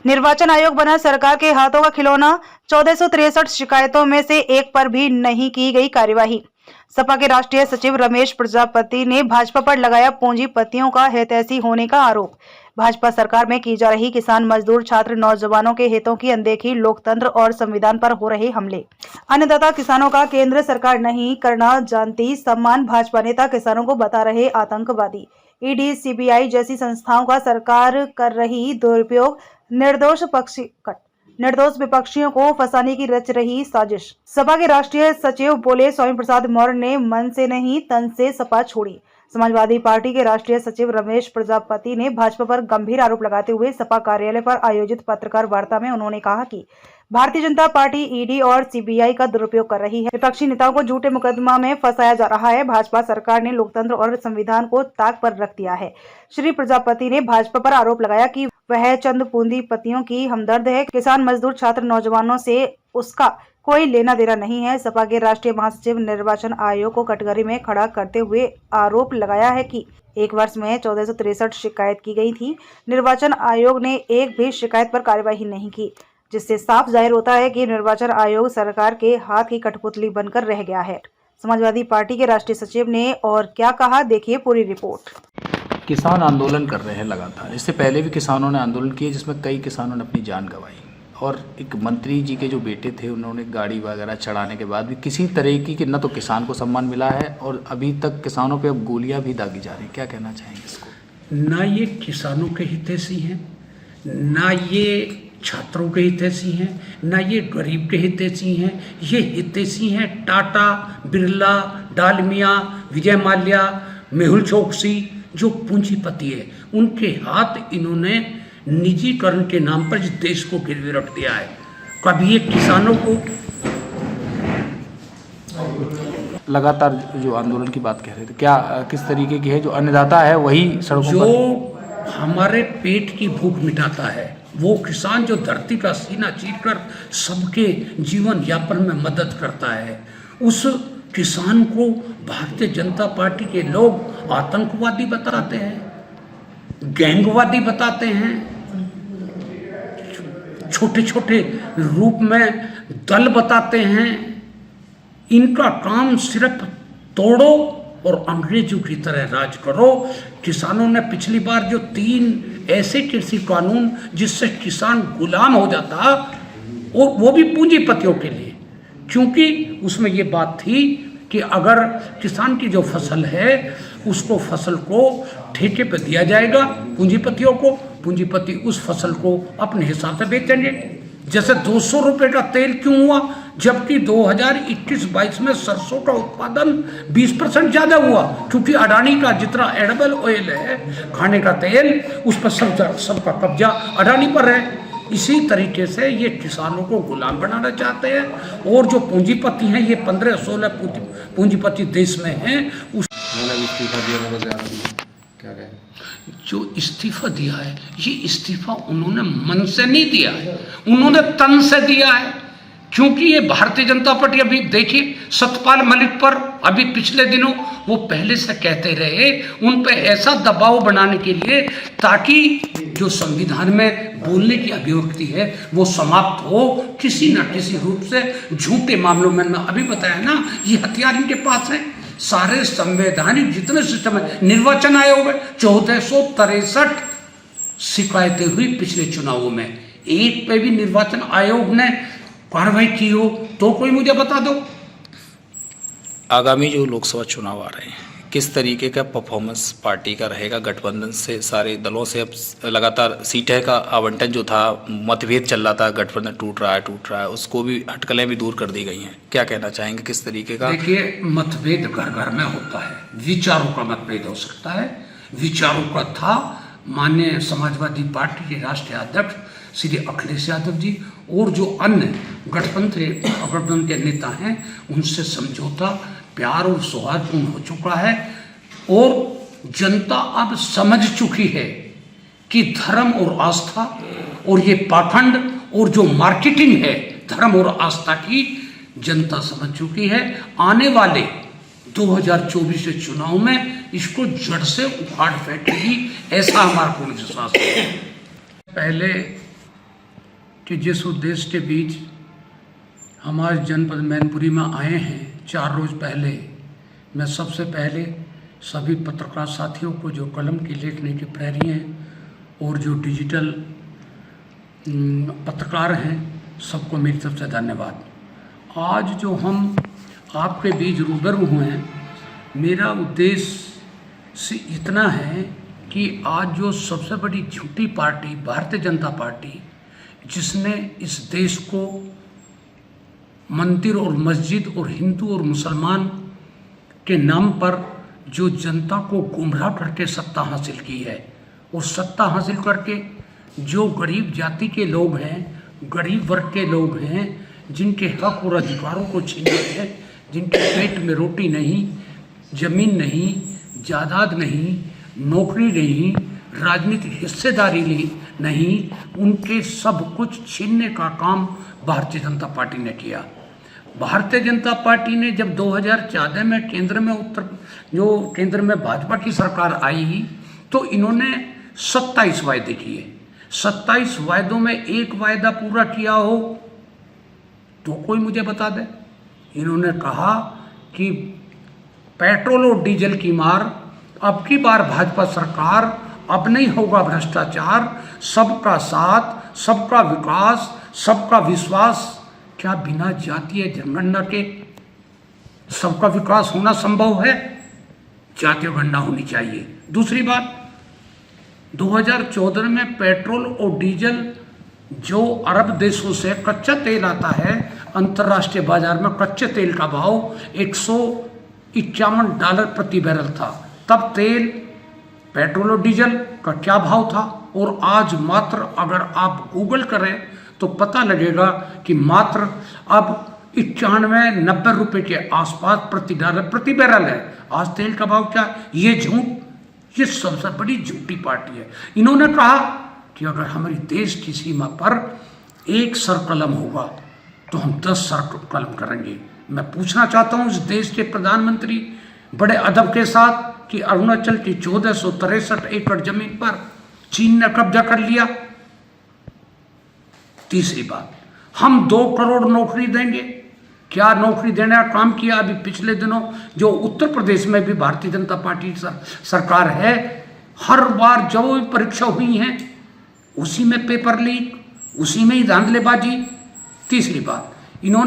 निर्वाचन आयोग बना सरकार के हाथों का खिलौना। 1463 शिकायतों में से एक पर भी नहीं की गई कार्यवाही। सपा के राष्ट्रीय सचिव रमेश प्रजापति ने भाजपा पर लगाया पूंजीपतियों का हितैषी होने का आरोप। भाजपा सरकार में की जा रही किसान, मजदूर, छात्र, नौजवानों के हितों की अनदेखी, लोकतंत्र और संविधान पर हो रहे हमले, अन्नदाता किसानों का केंद्र सरकार नहीं करना जानती सम्मान, भाजपा नेता किसानों को बता रहे आतंकवादी, ईडी, सीबीआई जैसी संस्थाओं का सरकार कर रही दुरुपयोग, निर्दोष विपक्षियों को फंसाने की रच रही साजिश। सपा के राष्ट्रीय सचिव बोले, स्वामी प्रसाद मौर्य ने मन से नहीं तन से सपा छोड़ी। समाजवादी पार्टी के राष्ट्रीय सचिव रमेश प्रजापति ने भाजपा पर गंभीर आरोप लगाते हुए सपा कार्यालय पर आयोजित पत्रकार वार्ता में उन्होंने कहा कि भारतीय जनता पार्टी ईडी और सीबीआई का दुरुपयोग कर रही है। विपक्षी नेताओं को झूठे मुकदमा में फंसाया जा रहा है। भाजपा सरकार ने लोकतंत्र और संविधान को ताक पर रख दिया है। श्री प्रजापति ने भाजपा पर आरोप लगाया कि वह चंद पूंजीपतियों की हमदर्द है। किसान, मजदूर, छात्र, नौजवानों से उसका कोई लेना देना नहीं है। सपा के राष्ट्रीय महासचिव निर्वाचन आयोग को कटघरे में खड़ा करते हुए आरोप लगाया है कि एक वर्ष में 1463 शिकायत की गई थी। निर्वाचन आयोग ने एक भी शिकायत पर कार्यवाही नहीं की, जिससे साफ जाहिर होता है कि निर्वाचन आयोग सरकार के हाथ की कठपुतली बनकर रह गया है। समाजवादी पार्टी के राष्ट्रीय सचिव ने और क्या कहा, देखिए पूरी रिपोर्ट। किसान आंदोलन कर रहे हैं लगातार। इससे पहले भी किसानों ने आंदोलन किए, जिसमें कई किसानों ने अपनी जान गंवाई, और एक मंत्री जी के जो बेटे थे उन्होंने गाड़ी वगैरह चढ़ाने के बाद भी किसी तरह की न तो किसान को सम्मान मिला है, और अभी तक किसानों पे अब गोलियां भी दागी जा रही। क्या कहना चाहेंगे इसको? ना ये किसानों के हितैषी हैं, ना ये छात्रों के हितैषी हैं, ना ये गरीब के हितैषी हैं। ये हितैषी हैं टाटा, बिरला, डालमिया, विजय माल्या, मेहुल चोकसी, जो पूंजीपति है। उनके हाथ इन्होंने निजीकरण के नाम पर इस देश को गिरवी रख दिया है। कभी ये किसानों को लगातार जो आंदोलन की बात कह रहे थे, क्या किस तरीके की है? जो अन्नदाता है वही सड़कों जो पर हमारे पेट की भूख मिटाता है, वो किसान जो धरती का सीना चीरकर सबके जीवन यापन में मदद करता है, उस किसान को भारतीय जनता पार्टी के लोग आतंकवादी बताते हैं, गैंगवादी बताते हैं, छोटे छोटे रूप में दल बताते हैं। इनका काम सिर्फ तोड़ो और अंग्रेजों की तरह राज करो। किसानों ने पिछली बार जो 3 ऐसे कृषि कानून जिससे किसान गुलाम हो जाता, और वो भी पूंजीपतियों के लिए, क्योंकि उसमें ये बात थी कि अगर किसान की जो फसल है उसको फसल को ठेके पे दिया जाएगा पूंजीपतियों को, पूंजीपति उस फसल को अपने हिसाब से बेचेंगे। जैसे 200 रुपये का तेल क्यों हुआ, जबकि 2021-22 में सरसों का उत्पादन 20% ज़्यादा हुआ, क्योंकि अडानी का जितना एडिबल ऑयल है, खाने का तेल, उस पर सबका कब्जा अडानी पर है। इसी तरीके से ये किसानों को गुलाम बनाना चाहते हैं, और जो पूंजीपति हैं, ये 15-16 पूंजीपति देश में हैं। इस्तीफा दिया, क्या कहें? जो इस्तीफा दिया है, ये इस्तीफा उन्होंने मन से नहीं दिया है, उन्होंने तन से दिया है। क्योंकि ये भारतीय जनता पार्टी, अभी देखिए सतपाल मलिक पर अभी पिछले दिनों वो पहले से कहते रहे, उन पर ऐसा दबाव बनाने के लिए ताकि जो संविधान में बोलने की अभिव्यक्ति है वो समाप्त हो किसी न किसी रूप से। झूठे मामलों में मैं अभी बताया ना, ये हथियार इनके पास है। सारे संवैधानिक जितने सिस्टम है, निर्वाचन आयोग में 1463 शिकायतें हुई पिछले चुनावों में, एक पे भी निर्वाचन आयोग ने कार्रवाई की हो तो कोई मुझे बता दो। आगामी जो लोकसभा चुनाव आ रहे हैं, किस तरीके का परफॉर्मेंस पार्टी का रहेगा? गठबंधन से, सारे दलों से अब लगातार सीटें का आवंटन जो था, मतभेद चल रहा था, गठबंधन टूट रहा है, उसको भी हटकलें भी दूर कर दी गई हैं। क्या कहना चाहेंगे, किस तरीके का? देखिए, मतभेद घर घर में होता है, विचारों का मतभेद हो सकता है। विचारों का था माननीय समाजवादी पार्टी के राष्ट्रीय अध्यक्ष श्री अखिलेश यादव जी और जो अन्य गठबंधन के नेता हैं, उनसे समझौता प्यार और सौहार्दपूर्ण हो चुका है, और जनता अब समझ चुकी है कि धर्म और आस्था और ये पाखंड और जो मार्केटिंग है धर्म और आस्था की, जनता समझ चुकी है। आने वाले 2024 के चुनाव में इसको जड़ से उखाड़ फेंकेगी, ऐसा हमारा पूर्ण विश्वास है। पहले कि जिस उद्देश्य के बीच हम आज जनपद मैनपुरी में आए हैं 4 रोज़ पहले, मैं सबसे पहले सभी पत्रकार साथियों को जो कलम की लेखनी के प्रहरी हैं और जो डिजिटल पत्रकार हैं, सबको मेरी तरफ से धन्यवाद। आज जो हम आपके बीच रूबरू हुए हैं, मेरा उद्देश्य से इतना है कि आज जो सबसे बड़ी झूठी पार्टी भारतीय जनता पार्टी, जिसने इस देश को मंदिर और मस्जिद और हिंदू और मुसलमान के नाम पर जो जनता को गुमराह करके सत्ता हासिल की है, और सत्ता हासिल करके जो गरीब जाति के लोग हैं, गरीब वर्ग के लोग हैं, जिनके हक और अधिकारों को छीने हैं, जिनके पेट में रोटी नहीं, जमीन नहीं, जायदाद नहीं, नौकरी नहीं, राजनीतिक हिस्सेदारी नहीं, उनके सब कुछ छीनने का काम भारतीय जनता पार्टी ने किया। भारतीय जनता पार्टी ने जब 2014 में केंद्र में भाजपा की सरकार आई, तो इन्होंने 27 वायदे किए। 27 वायदों में एक वायदा पूरा किया हो तो कोई मुझे बता दे। इन्होंने कहा कि पेट्रोल और डीजल की मार, अब की बार भाजपा सरकार, अब नहीं होगा भ्रष्टाचार, सबका साथ, सबका विकास, सबका विश्वास। क्या बिना जातीय जनगणना के सबका विकास होना संभव है? जातीय गणना होनी चाहिए। दूसरी बात, 2014 में पेट्रोल और डीजल जो अरब देशों से कच्चा तेल आता है, अंतर्राष्ट्रीय बाजार में कच्चे तेल का भाव $151 प्रति बैरल था। तब तेल, पेट्रोल और डीजल का क्या भाव था, और आज मात्र अगर आप गूगल करें तो पता लगेगा कि मात्र अब 91-90 रुपये के आसपास प्रति बैरल है। आज तेल का भाव क्या? ये झूठ, ये सबसे बड़ी झूठी पार्टी है। इन्होंने कहा कि अगर हमारी देश की सीमा पर एक सरकलम होगा तो हम 10 सरकलम करेंगे। मैं पूछना चाहता हूँ इस देश के प्रधानमंत्री बड़े अदब के साथ कि अरुणाचल की 1463 एकड़ जमीन पर चीन ने कब्जा कर लिया। तीसरी बात, हम 2 करोड़ नौकरी देंगे। क्या नौकरी देने का काम किया? अभी पिछले दिनों जो उत्तर प्रदेश में भी भारतीय जनता पार्टी सरकार है, हर बार जो भी परीक्षा हुई है उसी में पेपर लीक, उसी में ही धांधलेबाजी। तीसरी बात, इन्होंने